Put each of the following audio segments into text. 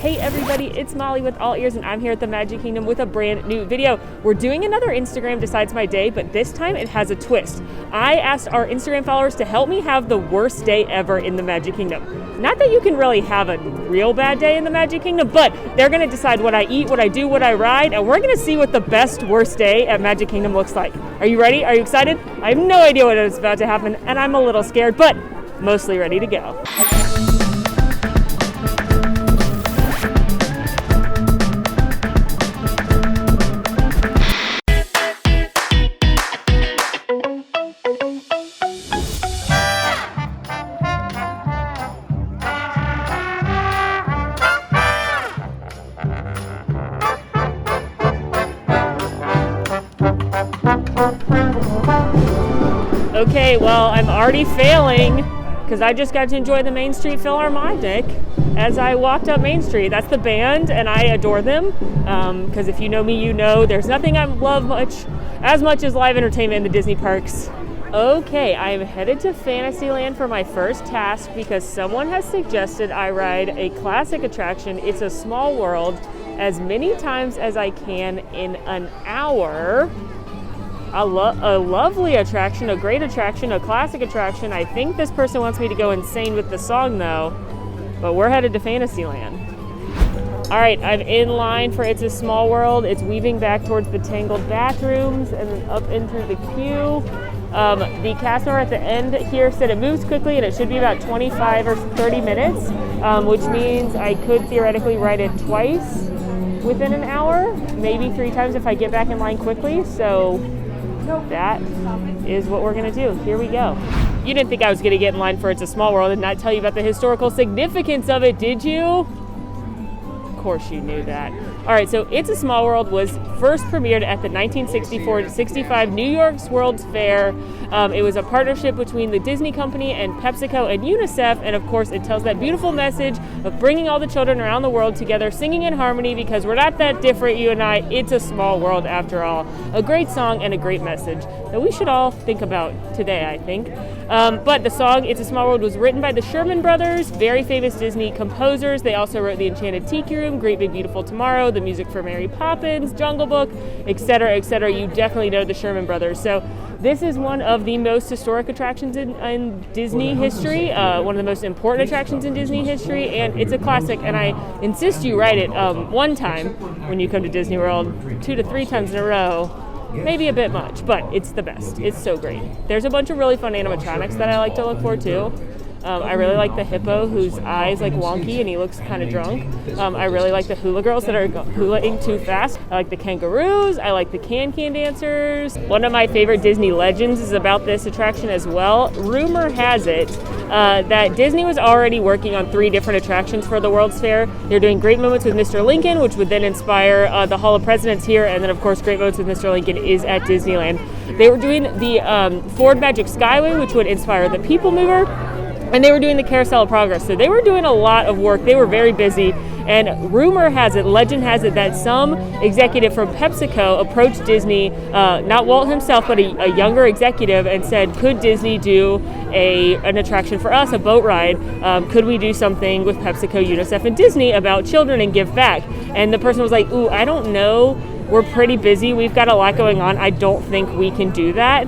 Hey everybody, it's Molly with All Ears, and I'm here at the Magic Kingdom with a brand new video. We're doing another Instagram Decides My Day, but this time it has a twist. I asked our Instagram followers to help me have the worst day ever in the Magic Kingdom. Not that you can really have a real bad day in the Magic Kingdom, but they're gonna decide what I eat, what I do, what I ride, and we're gonna see what the best worst day at Magic Kingdom looks like. Are you ready? Are you excited? I have no idea what is about to happen, and I'm a little scared, but mostly ready to go. Okay, well, I'm already failing because I just got to enjoy the Main Street Philharmonic as I walked up Main Street. That's the band, and I adore them because if you know me, you know there's nothing I love as much as live entertainment in the Disney parks. Okay, I'm headed to Fantasyland for my first task because someone has suggested I ride a classic attraction, It's a Small World, as many times as I can in an hour. A lovely attraction, a great attraction, a classic attraction. I think this person wants me to go insane with the song though, but we're headed to Fantasyland. All right, I'm in line for It's a Small World. It's weaving back towards the Tangled bathrooms and then up into the queue. The cast member at the end here said it moves quickly and it should be about 25 or 30 minutes, which means I could theoretically ride it twice within an hour, maybe 3 times if I get back in line quickly. So that is what we're gonna do. Here we go. You didn't think I was gonna get in line for It's a Small World and not tell you about the historical significance of it, did you? Of course you knew that. All right, so It's a Small World was first premiered at the 1964-65 New York's World's Fair. It was a partnership between the Disney Company and PepsiCo and UNICEF, and of course it tells that beautiful message of bringing all the children around the world together, singing in harmony because we're not that different, you and I. It's a small world after all. A great song and a great message that we should all think about today, I think. But the song It's a Small World was written by the Sherman Brothers, very famous Disney composers. They also wrote The Enchanted Tiki Room, Great Big Beautiful Tomorrow, the music for Mary Poppins, Jungle Book, etc., etc. You definitely know the Sherman Brothers. So this is one of the most historic attractions in Disney history, one of the most important attractions in Disney history, and it's a classic, and I insist you ride it one time when you come to Disney World. 2 to 3 times in a row, maybe a bit much, but it's the best. It's so great. There's a bunch of really fun animatronics that I like to look for too. I really like the hippo whose eyes like wonky and he looks kind of drunk. I really like the hula girls that are hulaing too fast. I like the kangaroos. I like the can-can dancers. One of my favorite Disney legends is about this attraction as well. Rumor has it that Disney was already working on 3 different attractions for the World's Fair. They're doing Great Moments with Mr. Lincoln, which would then inspire the Hall of Presidents here, and then of course Great Moments with Mr. Lincoln is at Disneyland. They were doing the Ford Magic Skyway, which would inspire the People Mover, and they were doing the Carousel of Progress. So they were doing a lot of work. They were very busy. And rumor has it, legend has it, that some executive from PepsiCo approached Disney, not Walt himself, but a younger executive, and said, could Disney do an attraction for us, a boat ride? Could we do something with PepsiCo, UNICEF, and Disney about children and give back? And the person was like, ooh, I don't know. We're pretty busy. We've got a lot going on. I don't think we can do that.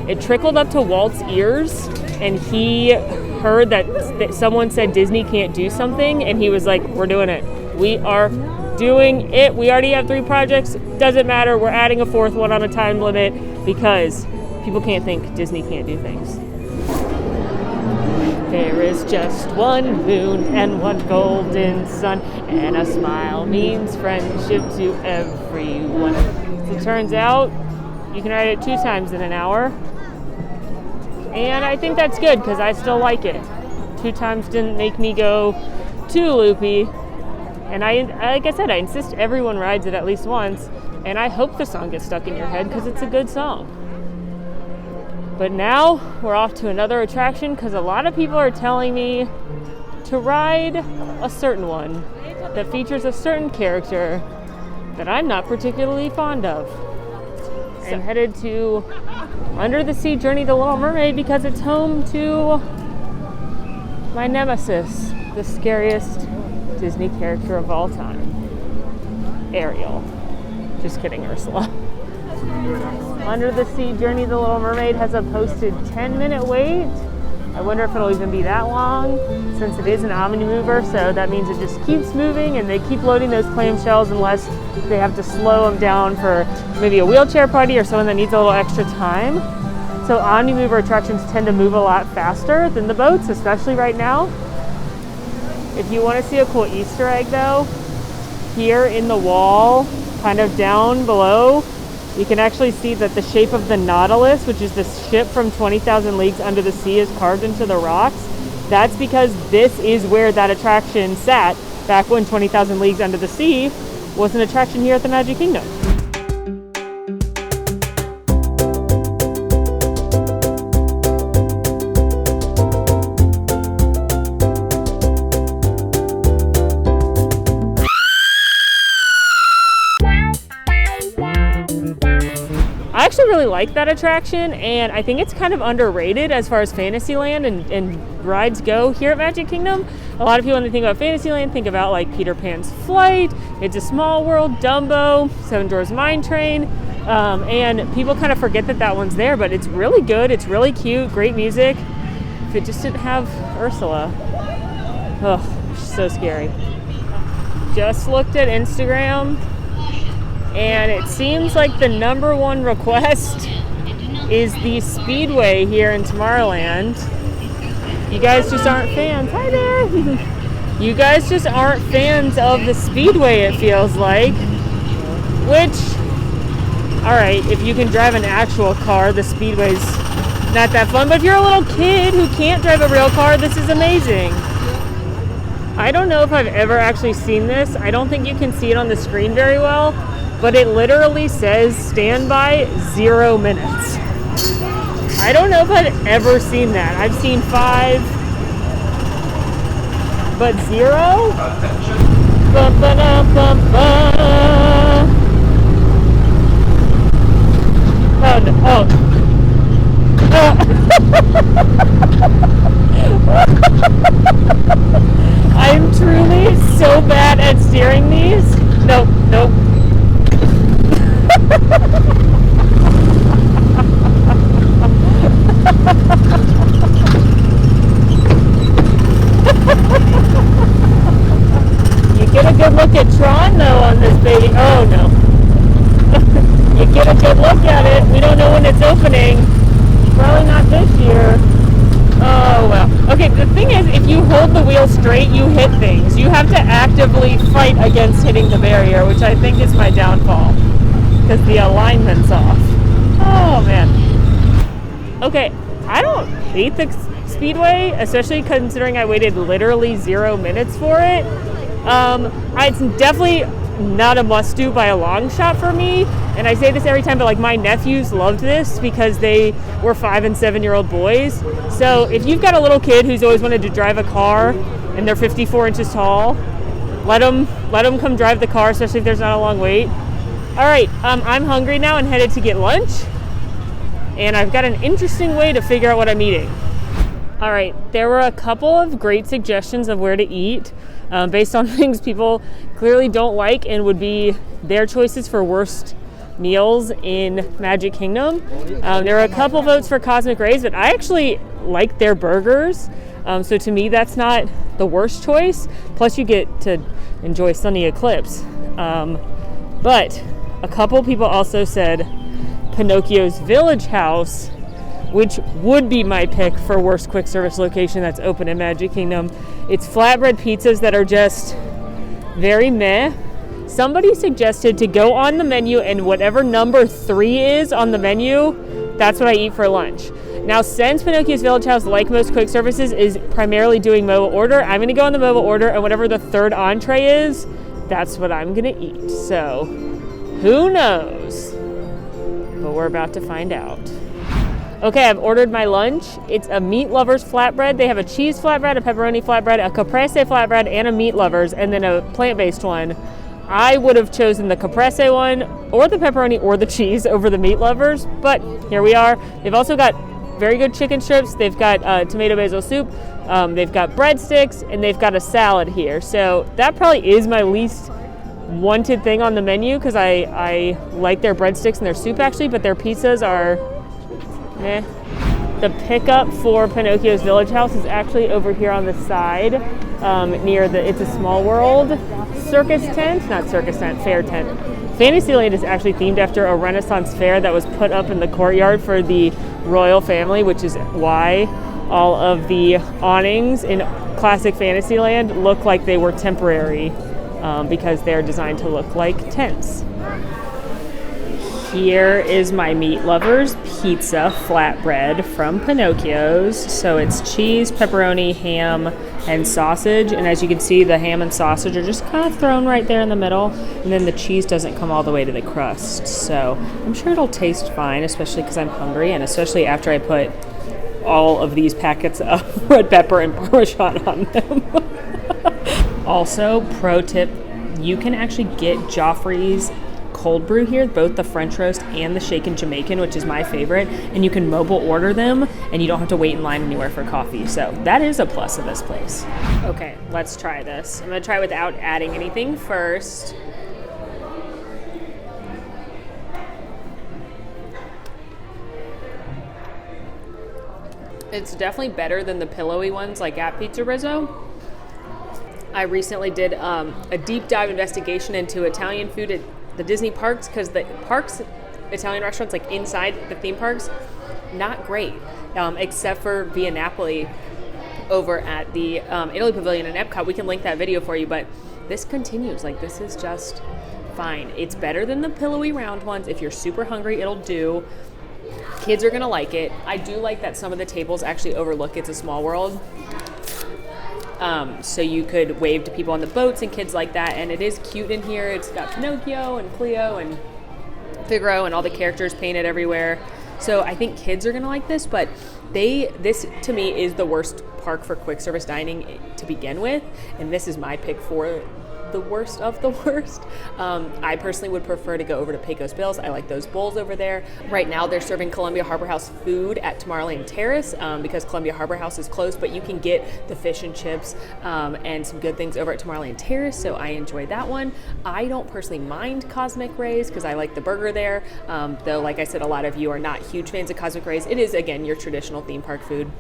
It trickled up to Walt's ears, and he heard that someone said Disney can't do something, and he was like, we're doing it. We are doing it. We already have 3 projects. Doesn't matter. We're adding a 4th one on a time limit because people can't think Disney can't do things. There is just one moon and one golden sun, and a smile means friendship to everyone. As it turns out, you can ride it 2 times in an hour. And I think that's good because I still like it. 2 times didn't make me go too loopy. And like I said, I insist everyone rides it at least once. And I hope the song gets stuck in your head because it's a good song. But now we're off to another attraction because a lot of people are telling me to ride a certain one that features a certain character that I'm not particularly fond of. I'm headed to Under the Sea Journey to Little Mermaid because it's home to my nemesis, the scariest Disney character of all time. Ariel. Just kidding, Ursula. Under the Sea Journey of the Little Mermaid has a posted 10-minute wait. I wonder if it'll even be that long, since it is an omni-mover, so that means it just keeps moving and they keep loading those clamshells unless they have to slow them down for maybe a wheelchair party or someone that needs a little extra time. So omni-mover attractions tend to move a lot faster than the boats, especially right now. If you want to see a cool Easter egg though, here in the wall, kind of down below, you can actually see that the shape of the Nautilus, which is the ship from 20,000 Leagues Under the Sea, is carved into the rocks. That's because this is where that attraction sat back when 20,000 Leagues Under the Sea was an attraction here at the Magic Kingdom. I actually really like that attraction, and I think it's kind of underrated as far as Fantasyland and rides go here at Magic Kingdom. A lot of people, when they think about Fantasyland, think about like Peter Pan's Flight, It's a Small World, Dumbo, Seven Dwarfs Mine Train, and people kind of forget that that one's there, but it's really good, it's really cute, great music. If it just didn't have Ursula. Oh, so scary. Just looked at Instagram, and it seems like the #1 request is the Speedway here in Tomorrowland. You guys just aren't fans. Hi there! You guys just aren't fans of the Speedway, it feels like. Which, alright, if you can drive an actual car, the Speedway's not that fun. But if you're a little kid who can't drive a real car, this is amazing. I don't know if I've ever actually seen this. I don't think you can see it on the screen very well. But it literally says standby 0 minutes. I don't know if I've ever seen that. I've seen 5, but 0? Oh no! Oh. I'm truly so bad at steering these. Nope, nope. You get a good look at Tron though on this baby. Oh no. You get a good look at it. We don't know when it's opening. Probably not this year. Oh well. Okay, the thing is, if you hold the wheel straight, you hit things. You have to actively fight against hitting the barrier, which I think is my downfall. Because the alignment's off. Oh man. Okay, I don't hate the Speedway, especially considering I waited literally 0 minutes for it. It's definitely not a must-do by a long shot for me. And I say this every time, but like my nephews loved this because they were 5 and 7-year-old boys. So if you've got a little kid who's always wanted to drive a car and they're 54 inches tall, let them come drive the car, especially if there's not a long wait. All right, I'm hungry now and headed to get lunch, and I've got an interesting way to figure out what I'm eating. All right, there were a couple of great suggestions of where to eat based on things people clearly don't like and would be their choices for worst meals in Magic Kingdom. There were a couple votes for Cosmic Rays, but I actually like their burgers. So to me, that's not the worst choice. Plus, you get to enjoy Sunny Eclipse. But a couple people also said Pinocchio's Village House, which would be my pick for worst quick service location that's open in Magic Kingdom. It's flatbread pizzas that are just very meh. Somebody suggested to go on the menu and whatever number 3 is on the menu, that's what I eat for lunch. Now, since Pinocchio's Village House, like most quick services, is primarily doing mobile order, I'm going to go on the mobile order, and whatever the third entree is, that's what I'm going to eat. So, who knows? But we're about to find out. Okay, I've ordered my lunch. It's a meat lovers flatbread. They have a cheese flatbread, a pepperoni flatbread, a caprese flatbread, and a meat lovers, and then a plant-based one. I would have chosen the caprese one, or the pepperoni, or the cheese over the meat lovers, but here we are. They've also got very good chicken strips. They've got tomato basil soup. They've got breadsticks, and they've got a salad here. So that probably is my least wanted thing on the menu, because I like their breadsticks and their soup actually, but their pizzas are meh. The pickup for Pinocchio's Village House is actually over here on the side, near the It's a Small World circus tent, not circus tent, fair tent. Fantasyland is actually themed after a Renaissance fair that was put up in the courtyard for the royal family, which is why all of the awnings in classic Fantasyland look like they were temporary, because they're designed to look like tents. Here is my meat lovers pizza flatbread from Pinocchio's. So it's cheese, pepperoni, ham, and sausage. And as you can see, the ham and sausage are just kind of thrown right there in the middle. And then the cheese doesn't come all the way to the crust. So I'm sure it'll taste fine, especially because I'm hungry, and especially after I put all of these packets of red pepper and Parmesan on them. Also, pro tip, you can actually get Joffrey's cold brew here, both the French roast and the shaken Jamaican, which is my favorite, and you can mobile order them and you don't have to wait in line anywhere for coffee. So that is a plus of this place. Okay, let's try this. I'm gonna try without adding anything first. It's definitely better than the pillowy ones like at Pizza Rizzo. I recently did a deep dive investigation into Italian food at the Disney parks, because the parks, Italian restaurants like inside the theme parks, not great, except for Via Napoli over at the Italy Pavilion in Epcot. We can link that video for you, but this continues. Like, this is just fine. It's better than the pillowy round ones. If you're super hungry, it'll do. Kids are gonna like it. I do like that some of the tables actually overlook It's a Small World. So you could wave to people on the boats and kids like that, and it is cute in here. It's got Pinocchio and Cleo and Figaro and all the characters painted everywhere. So I think kids are gonna like this, but this to me is the worst park for quick service dining to begin with, and this is my pick for the worst of the worst. I personally would prefer to go over to Pecos Bills. I like those bowls over there. Right now they're serving Columbia Harbor House food at Tomorrowland Terrace because Columbia Harbor House is closed, but you can get the fish and chips and some good things over at Tomorrowland Terrace, so I enjoyed that one. I don't personally mind Cosmic Rays because I like the burger there, though like I said, a lot of you are not huge fans of Cosmic Rays. It is, again, your traditional theme park food,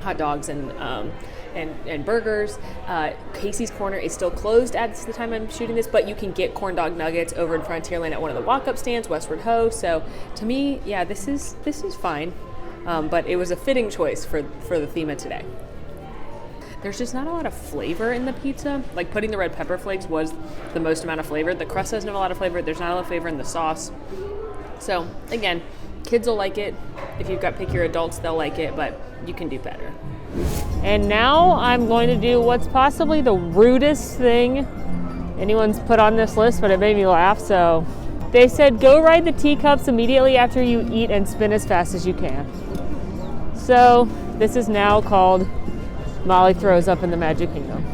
hot dogs and burgers. Casey's Corner is still closed at the time I'm shooting this, but you can get corn dog nuggets over in Frontierland at one of the walk-up stands, Westward Ho. So to me, yeah, this is fine, but it was a fitting choice for the theme of today. There's just not a lot of flavor in the pizza. Like, putting the red pepper flakes was the most amount of flavor. The crust doesn't have a lot of flavor. There's not a lot of flavor in the sauce. So again, kids will like it. If you've got pickier adults, they'll like it, but you can do better. And now I'm going to do what's possibly the rudest thing anyone's put on this list, but it made me laugh. So they said, go ride the teacups immediately after you eat and spin as fast as you can. So this is now called Molly Throws Up in the Magic Kingdom.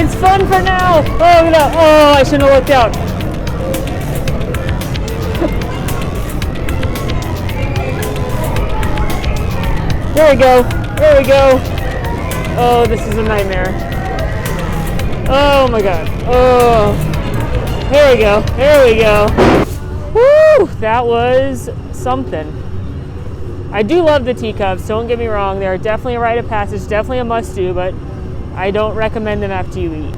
It's fun for now. Oh no! Oh, I shouldn't have looked out. There we go. There we go. Oh, this is a nightmare. Oh my god. Oh. Here we go. There we go. Woo! That was something. I do love the teacups. Don't get me wrong. They're definitely a rite of passage. Definitely a must-do, but I don't recommend them after you eat.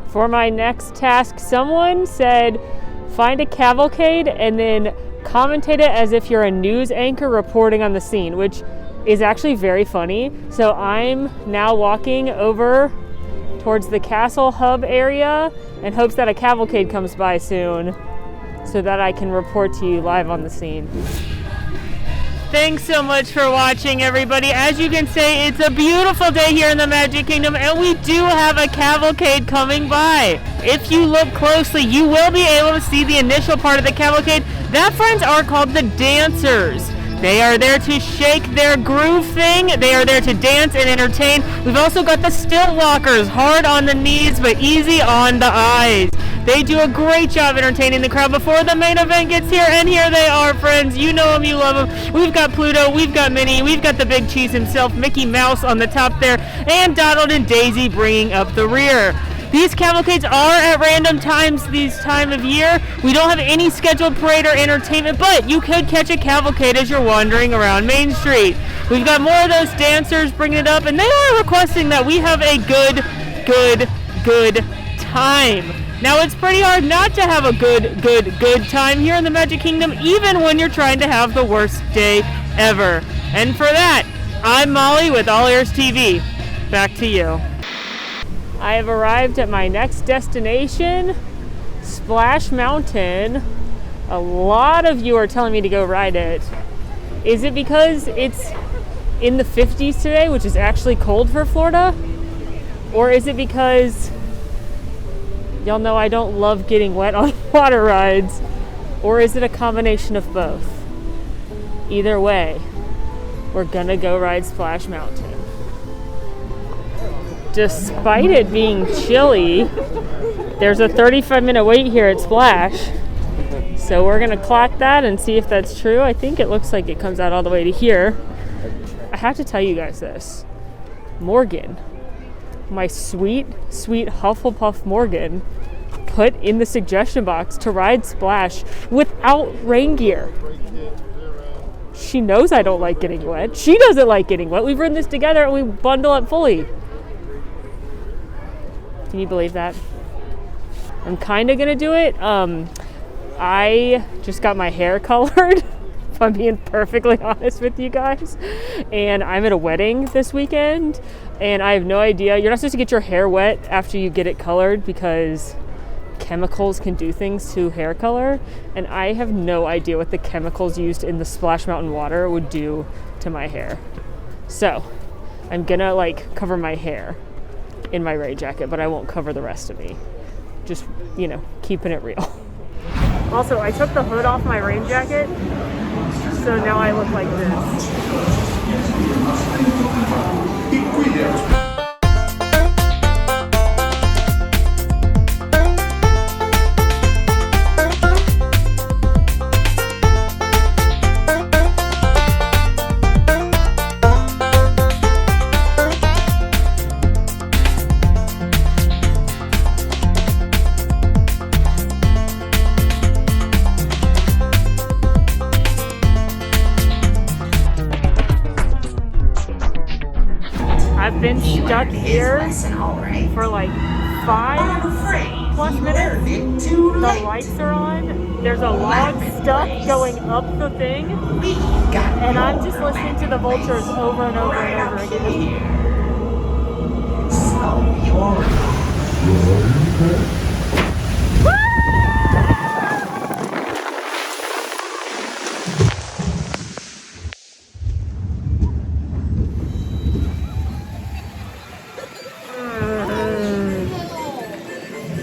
For my next task, someone said, find a cavalcade and then commentate it as if you're a news anchor reporting on the scene, which is actually very funny. So I'm now walking over towards the Castle Hub area in hopes that a cavalcade comes by soon so that I can report to you live on the scene. Thanks so much for watching, everybody. As you can see, it's a beautiful day here in the Magic Kingdom, and we do have a cavalcade coming by. If you look closely, you will be able to see the initial part of the cavalcade. That, friends, are called the dancers. They are there to shake their groove thing. They are there to dance and entertain. We've also got the stilt walkers, hard on the knees but easy on the eyes. They do a great job entertaining the crowd before the main event gets here, and here they are, friends. You know them, you love them. We've got Pluto, we've got Minnie, we've got the big cheese himself, Mickey Mouse on the top there, and Donald and Daisy bringing up the rear. These cavalcades are at random times this time of year. We don't have any scheduled parade or entertainment, but you could catch a cavalcade as you're wandering around Main Street. We've got more of those dancers bringing it up, and they are requesting that we have a good time. Now, it's pretty hard not to have a good time here in the Magic Kingdom, even when you're trying to have the worst day ever. And for that, I'm Molly with All Ears TV. Back to you. I have arrived at my next destination, Splash Mountain. A lot of you are telling me to go ride it. Is it because it's in the 50s today, which is actually cold for Florida? Or is it because y'all know I don't love getting wet on water rides? Or is it a combination of both? Either way, we're gonna go ride Splash Mountain. Despite it being chilly, there's a 35-minute wait here at Splash. So we're gonna clock that and see if that's true. I think it looks like it comes out all the way to here. I have to tell you guys this. Morgan, my sweet Hufflepuff Morgan, put in the suggestion box to ride Splash without rain gear. She knows I don't like getting wet. She doesn't like getting wet. We've ridden this together and we bundle up fully. Can you believe that? I'm kind of gonna do it. I just got my hair colored, if I'm being perfectly honest with you guys. And I'm at a wedding this weekend, and I have no idea. You're not supposed to get your hair wet after you get it colored because chemicals can do things to hair color. And I have no idea what the chemicals used in the Splash Mountain water would do to my hair. So I'm gonna cover my hair in my rain jacket, but I won't cover the rest of me. Just, keeping it real. Also, I took the hood off my rain jacket, so now I look like this. I've been stuck here for 5+ minutes. The lights are on. There's a log stuck going up the thing. And I'm just listening to the vultures over and over and over again.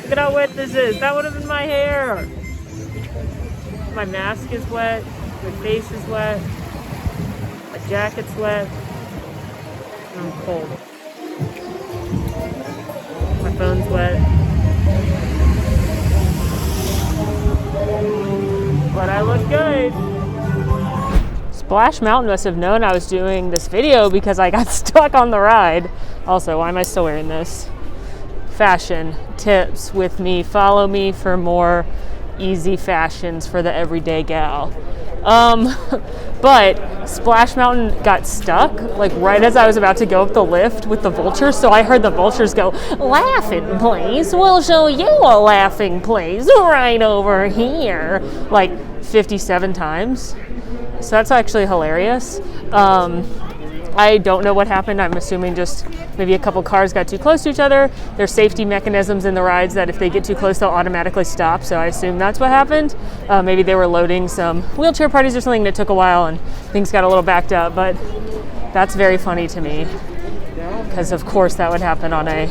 Look at how wet this is. That would have been my hair. My mask is wet. My face is wet. My jacket's wet. And I'm cold. My phone's wet. But I look good. Splash Mountain must have known I was doing this video because I got stuck on the ride. Also, why am I still wearing this? Fashion tips with me. Follow me for more easy fashions for the everyday gal. But Splash Mountain got stuck right as I was about to go up the lift with the vultures. So I heard the vultures go, "Laughing place, we'll show you a laughing place right over here," 57 times. So that's actually hilarious. I don't know what happened. I'm assuming just maybe a couple cars got too close to each other. There's safety mechanisms in the rides that if they get too close, they'll automatically stop. So I assume that's what happened. Maybe they were loading some wheelchair parties or something that took a while and things got a little backed up. But that's very funny to me because, of course, that would happen on a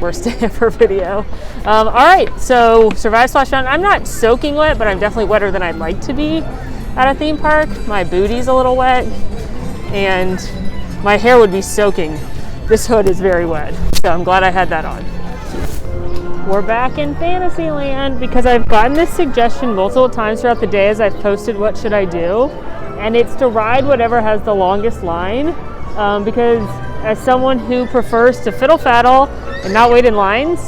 worst day ever video. All right, so survive Splash Mountain. I'm not soaking wet, but I'm definitely wetter than I'd like to be. at a theme park, my booty's a little wet and my hair would be soaking. This hood is very wet, so I'm glad I had that on. We're back in Fantasyland because I've gotten this suggestion multiple times throughout the day as I've posted what should I do, and it's to ride whatever has the longest line, because as someone who prefers to fiddle faddle and not wait in lines,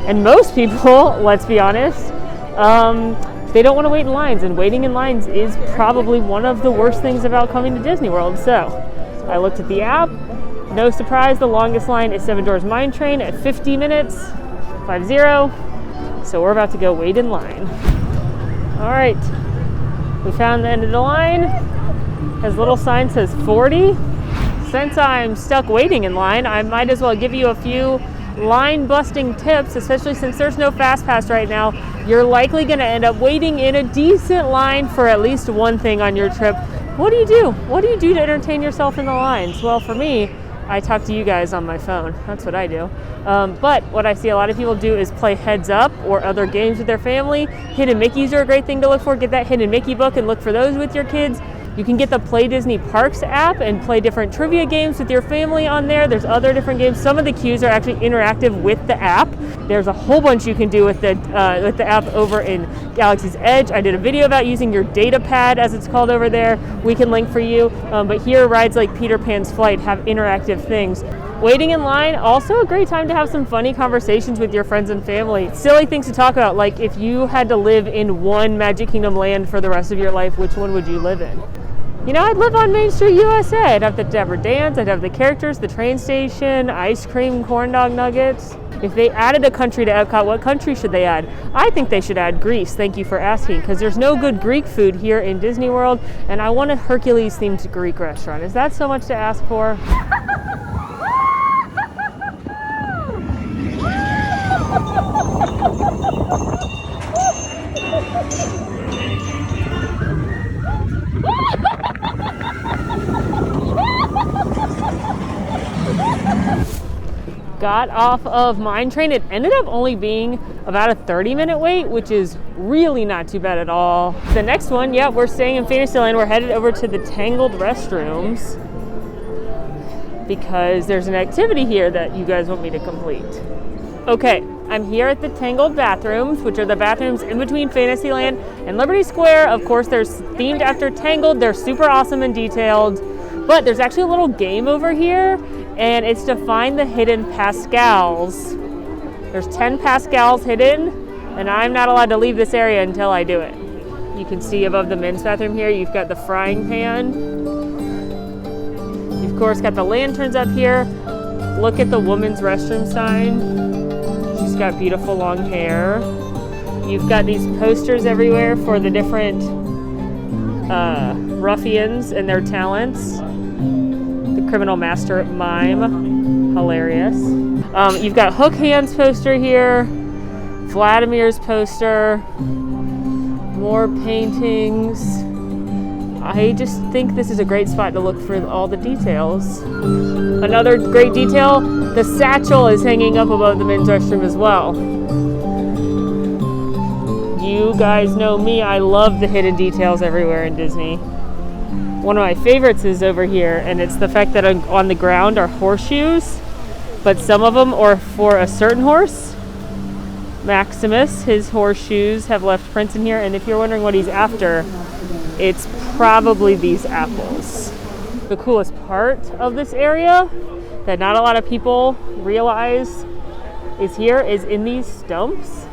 and most people, let's be honest, they don't want to wait in lines, and waiting in lines is probably one of the worst things about coming to Disney World. So I looked at the app. No surprise, the longest line is Seven Dwarfs Mine Train at 50 minutes. 50. So we're about to go wait in line. All right, we found the end of the line. His little sign says 40. Since I'm stuck waiting in line, I might as well give you a few line busting tips, especially since there's no fast pass right now. You're likely going to end up waiting in a decent line for at least one thing on your trip. What do you do? What do you do to entertain yourself in the lines? Well, for me, I talk to you guys on my phone. That's what I do. But what I see a lot of people do is play Heads Up or other games with their family. Hidden Mickeys are a great thing to look for. Get that Hidden Mickey book and look for those with your kids. You can get the Play Disney Parks app and play different trivia games with your family on there. There's other different games. Some of the cues are actually interactive with the app. There's a whole bunch you can do with the app over in Galaxy's Edge. I did a video about using your data pad, as it's called over there. We can link for you. But here, rides like Peter Pan's Flight have interactive things. Waiting in line, also a great time to have some funny conversations with your friends and family. Silly things to talk about, like if you had to live in one Magic Kingdom land for the rest of your life, which one would you live in? You know, I'd live on Main Street, USA. I'd have the Deborah Dance, I'd have the characters, the train station, ice cream, corn dog nuggets. If they added a country to Epcot, what country should they add? I think they should add Greece. Thank you for asking, because there's no good Greek food here in Disney World, and I want a Hercules-themed Greek restaurant. Is that so much to ask for? Got off of Mine Train. It ended up only being about a 30-minute wait, which is really not too bad at all. The next one, yeah, we're staying in Fantasyland. We're headed over to the Tangled restrooms because there's an activity here that you guys want me to complete. Okay, I'm here at the Tangled bathrooms, which are the bathrooms in between Fantasyland and Liberty Square. Of course, they're themed after Tangled. They're super awesome and detailed, but there's actually a little game over here, and it's to find the hidden Pascals. There's 10 Pascals hidden, and I'm not allowed to leave this area until I do it. You can see above the men's bathroom here, you've got the frying pan. You've, of course, got the lanterns up here. Look at the women's restroom sign. She's got beautiful long hair. You've got these posters everywhere for the different ruffians and their talents. The Criminal Master Mime, hilarious. You've got Hook Hand's poster here, Vladimir's poster, more paintings. I just think this is a great spot to look for all the details. Another great detail, the satchel is hanging up above the men's restroom as well. You guys know me, I love the hidden details everywhere in Disney. One of my favorites is over here, and it's the fact that on the ground are horseshoes, but some of them are for a certain horse. Maximus, his horseshoes have left prints in here, and if you're wondering what he's after, it's probably these apples. The coolest part of this area that not a lot of people realize is in these stumps.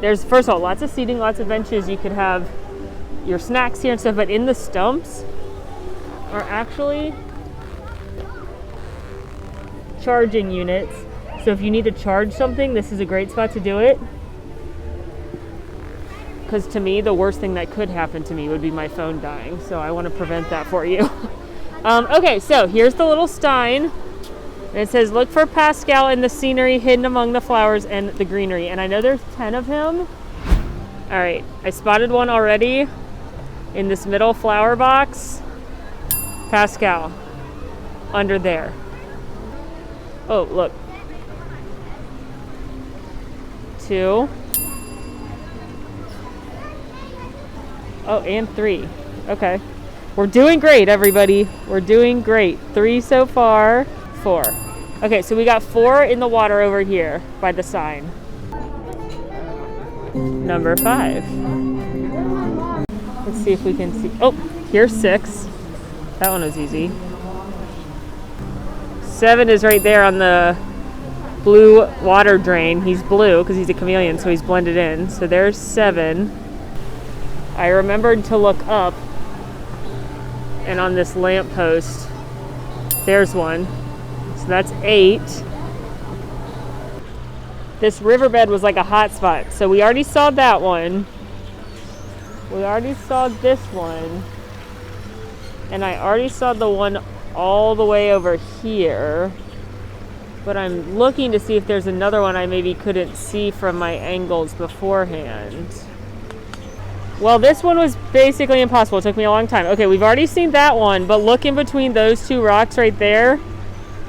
There's, first of all, lots of seating, lots of benches. You could have your snacks here and stuff, but in the stumps are actually charging units. So if you need to charge something, this is a great spot to do it. Because to me, the worst thing that could happen to me would be my phone dying. So I want to prevent that for you. Okay, so here's the little stein. And it says, look for Pascal in the scenery hidden among the flowers and the greenery. And I know there's 10 of him. All right, I spotted one already in this middle flower box. Pascal, under there. Oh, look. 2. Oh, and 3. Okay. We're doing great, everybody. We're doing great. 3 so far. 4. Okay, so we got 4 in the water over here by the sign. Number 5. Let's see if we can see. Oh, here's 6. That one was easy. 7 is right there on the blue water drain. He's blue because he's a chameleon, so he's blended in. So there's 7. I remembered to look up, and on this lamppost, there's 1. So that's 8. This riverbed was like a hot spot. So we already saw that one. We already saw this one. And I already saw the one all the way over here. But I'm looking to see if there's another one I maybe couldn't see from my angles beforehand. Well, this one was basically impossible. It took me a long time. Okay, we've already seen that one, but look in between those 2 rocks right there.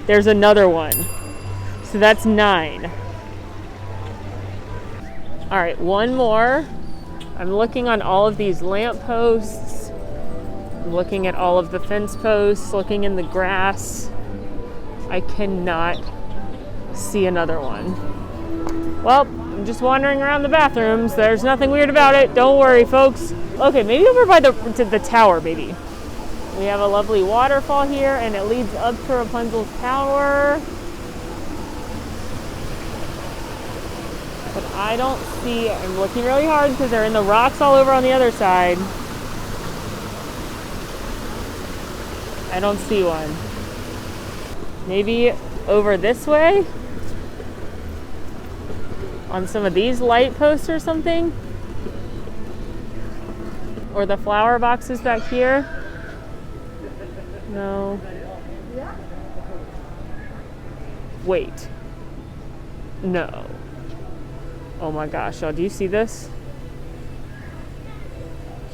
There's another one. So that's 9. All right, 1 more. I'm looking on all of these lamp posts. I'm looking at all of the fence posts, looking in the grass. I cannot see another one. Well, I'm just wandering around the bathrooms. There's nothing weird about it. Don't worry, folks. Okay, maybe over by the tower, maybe. We have a lovely waterfall here, and it leads up to Rapunzel's tower. But I don't see, I'm looking really hard because they're in the rocks all over on the other side. I don't see one. Maybe over this way? On some of these light posts or something? Or the flower boxes back here? No. Wait. No. Oh my gosh, y'all, do you see this?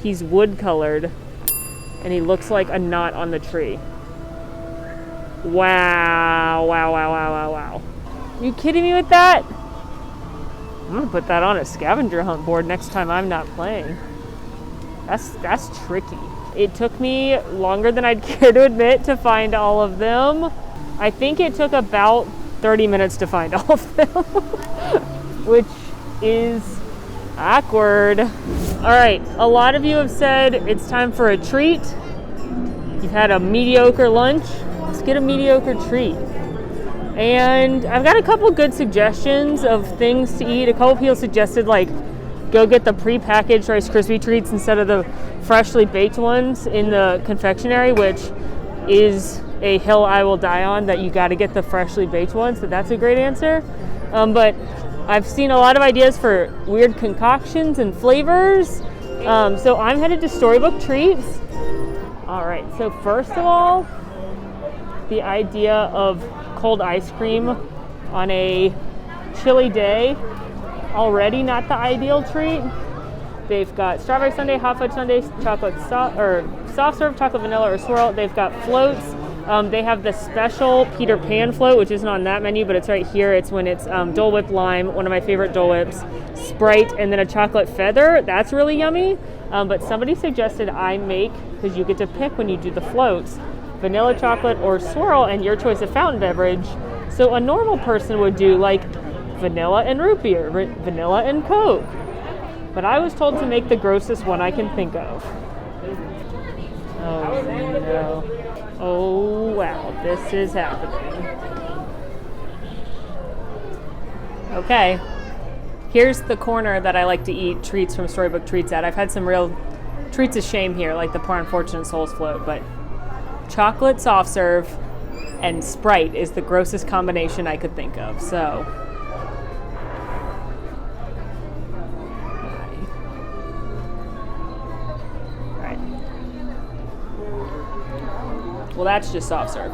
He's wood colored and he looks like a knot on the tree. Wow, wow, wow, wow, wow, wow. Are you kidding me with that? I'm gonna put that on a scavenger hunt board next time I'm not playing. That's tricky. It took me longer than I'd care to admit to find all of them. I think it took about 30 minutes to find all of them, which is awkward. All right, a lot of you have said it's time for a treat. You've had a mediocre lunch. Let's get a mediocre treat. And I've got a couple good suggestions of things to eat. A couple people suggested like go get the pre-packaged Rice Krispie treats instead of the freshly baked ones in the confectionery, which is a hill I will die on, that you got to get the freshly baked ones. So that's a great answer. But I've seen a lot of ideas for weird concoctions and flavors. So I'm headed to Storybook Treats. All right, so first of all, the idea of cold ice cream on a chilly day, already not the ideal treat. They've got strawberry sundae, hot fudge sundae, chocolate soft serve, chocolate vanilla or swirl. They've got floats. They have the special Peter Pan float, which isn't on that menu, but it's right here. It's when it's Dole Whip lime, one of my favorite Dole Whips, Sprite, and then a chocolate feather. That's really yummy. But somebody suggested I make, because you get to pick when you do the floats, vanilla chocolate or swirl, and your choice of fountain beverage. So a normal person would do like vanilla and root beer, vanilla and Coke. But I was told to make the grossest one I can think of. Oh no. Oh wow, this is happening. Okay, here's the corner that I like to eat treats from Storybook Treats at. I've had some real treats of shame here, like the Poor Unfortunate Souls float, but chocolate soft serve and Sprite is the grossest combination I could think of, so. Alright. Well, that's just soft serve.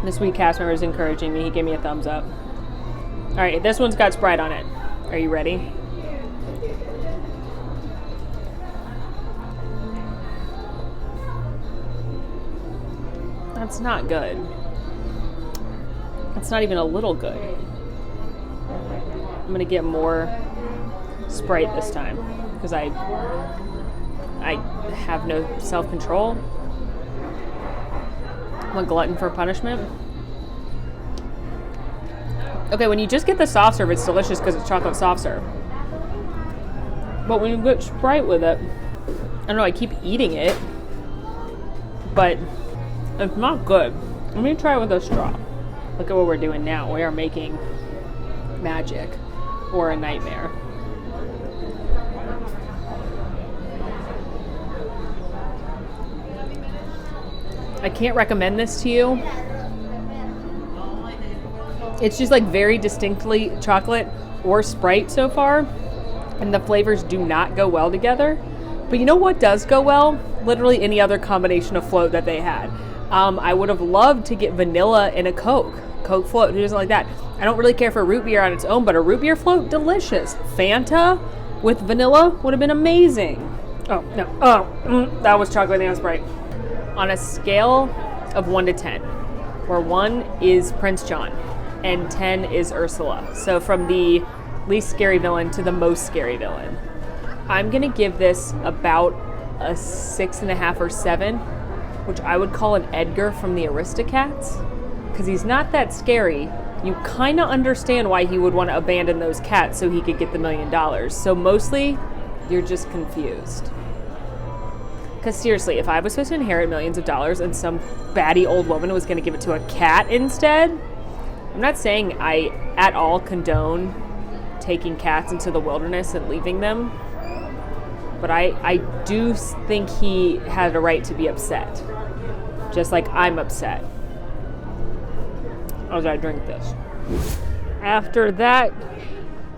This week cast member is encouraging me. He gave me a thumbs up. Alright, this one's got Sprite on it. Are you ready? That's not good. That's not even a little good. I'm gonna get more Sprite this time because I have no self-control. I'm a glutton for punishment. Okay, when you just get the soft serve, it's delicious because it's chocolate soft serve. But when you get Sprite with it, I don't know, I keep eating it, but it's not good. Let me try it with a straw. Look at what we're doing now. We are making magic or a nightmare. I can't recommend this to you. It's just like very distinctly chocolate or Sprite so far, and the flavors do not go well together. But you know what does go well? Literally any other combination of float that they had. I would have loved to get vanilla in a Coke float. Who doesn't like that? I don't really care for root beer on its own, but a root beer float, delicious. Fanta with vanilla would have been amazing. Oh, no. That was chocolate and Sprite. On a scale of 1 to 10, where 1 is Prince John and 10 is Ursula. So from the least scary villain to the most scary villain. I'm gonna give this about a 6.5 or 7, which I would call an Edgar from the Aristocats, because he's not that scary. You kind of understand why he would want to abandon those cats so he could get the $1 million. So mostly, you're just confused. Because seriously, if I was supposed to inherit millions of dollars and some batty old woman was going to give it to a cat instead, I'm not saying I at all condone taking cats into the wilderness and leaving them, but I do think he had a right to be upset, just like I'm upset as I drink this. After that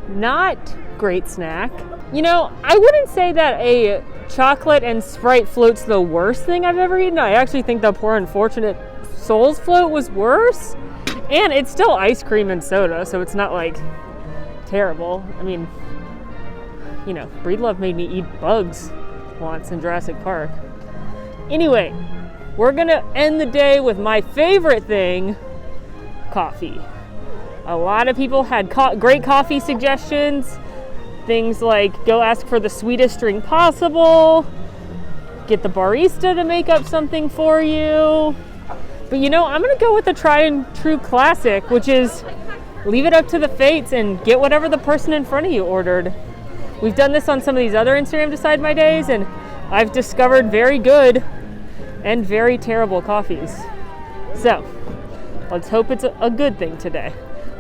not great snack, you know, I wouldn't say that a chocolate and Sprite float's the worst thing I've ever eaten. I actually think the Poor Unfortunate Souls float was worse, and it's still ice cream and soda, so it's not like terrible. I mean, you know, Breedlove made me eat bugs once in Jurassic Park. Anyway, we're gonna end the day with my favorite thing, coffee. A lot of people had great coffee suggestions. Things like go ask for the sweetest drink possible, get the barista to make up something for you. But you know, I'm gonna go with the tried and true classic, which is leave it up to the fates and get whatever the person in front of you ordered. We've done this on some of these other Instagram Decide My Days, and I've discovered very good and very terrible coffees. So let's hope it's a good thing today.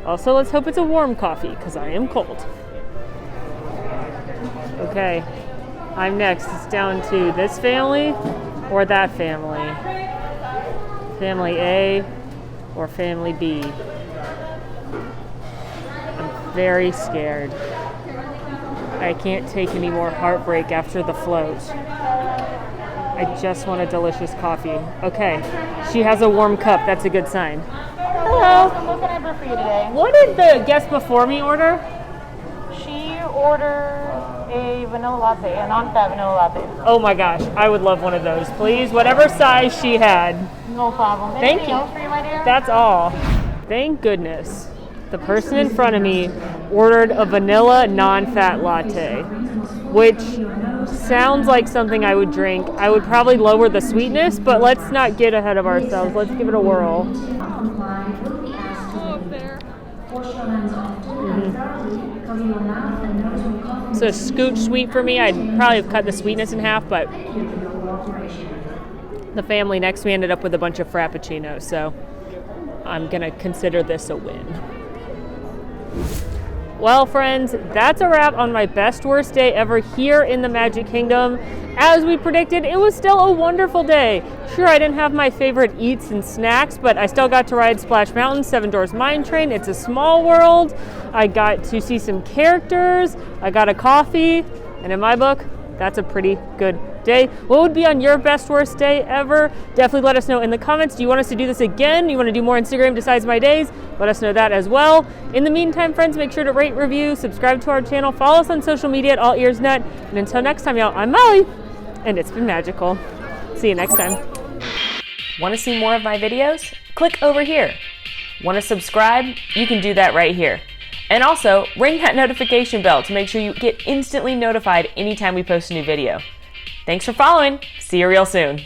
Also, let's hope it's a warm coffee, because I am cold. Okay, I'm next. It's down to this family or that family. Family A or family B. I'm very scared. I can't take any more heartbreak after the float. I just want a delicious coffee. Okay, she has a warm cup. That's a good sign. Hello. What can I brew for you today? What did the guest before me order? She ordered a vanilla latte, a non-fat vanilla latte. Oh my gosh, I would love one of those, please. Whatever size she had. No problem. Thank Anything you. else for you, my dear? That's all. Thank goodness. The person in front of me ordered a vanilla non-fat latte, which sounds like something I would drink. I would probably lower the sweetness, but let's not get ahead of ourselves. Let's give it a whirl. It's a scooch sweet for me. I'd probably have cut the sweetness in half, but the family next to me ended up with a bunch of frappuccinos, so I'm gonna consider this a win. Well, friends, that's a wrap on my best worst day ever here in the Magic Kingdom. As we predicted, it was still a wonderful day. Sure, I didn't have my favorite eats and snacks, but I still got to ride Splash Mountain, Seven Dwarfs Mine Train. It's a small world. I got to see some characters. I got a coffee, and in my book, that's a pretty good day. What would be on your best worst day ever? Definitely let us know in the comments. Do you want us to do this again? Do you want to do more Instagram Decides My Days? Let us know that as well. In the meantime, friends, make sure to rate, review, subscribe to our channel, follow us on social media at AllEars.net. And until next time, y'all, I'm Molly, and it's been magical. See you next time. Want to see more of my videos? Click over here. Want to subscribe? You can do that right here. And also, ring that notification bell to make sure you get instantly notified anytime we post a new video. Thanks for following. See you real soon.